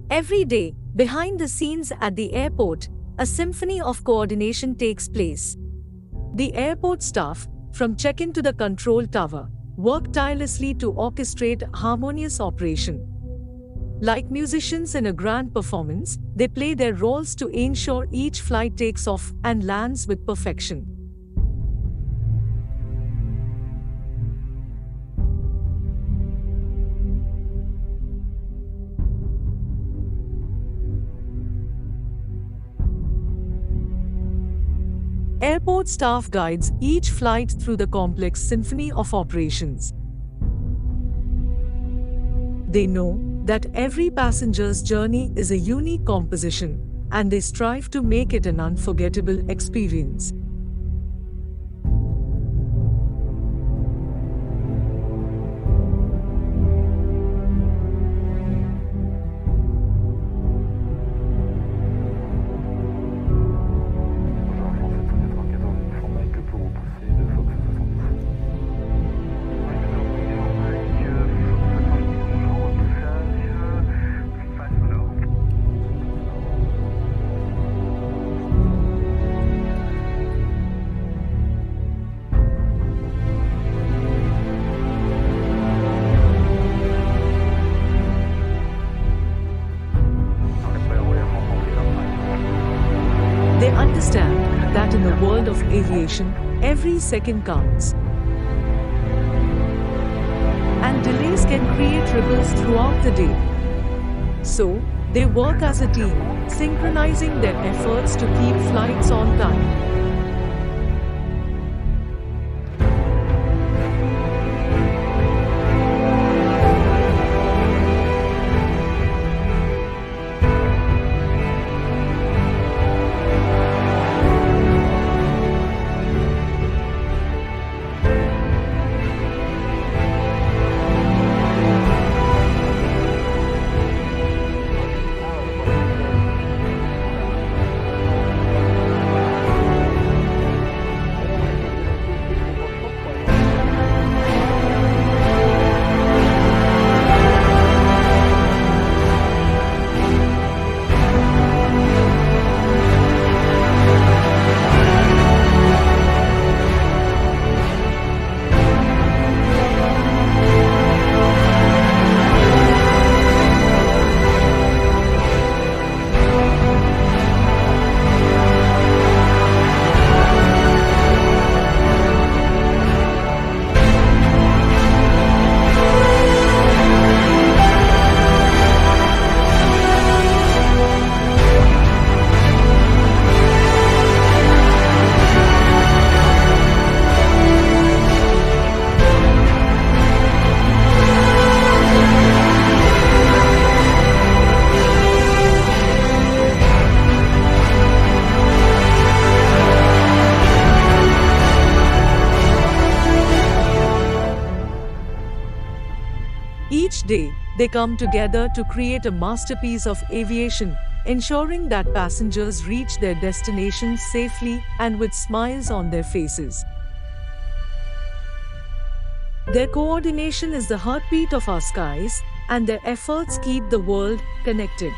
Every day, behind the scenes at the airport, a symphony of coordination takes place. The airport staff, from check-in to the control tower, work tirelessly to orchestrate harmonious operation. Like musicians in a grand performance, they play their roles to ensure each flight takes off and lands with perfection. Airport staff guides each flight through the complex symphony of operations. They know that every passenger's journey is a unique composition, and they strive to make it an unforgettable experience. They understand that in the world of aviation, every second counts. And delays can create ripples throughout the day. So, they work as a team, synchronizing their efforts to keep flights on time. Each day, they come together to create a masterpiece of aviation, ensuring that passengers reach their destinations safely and with smiles on their faces. Their coordination is the heartbeat of our skies, and their efforts keep the world connected.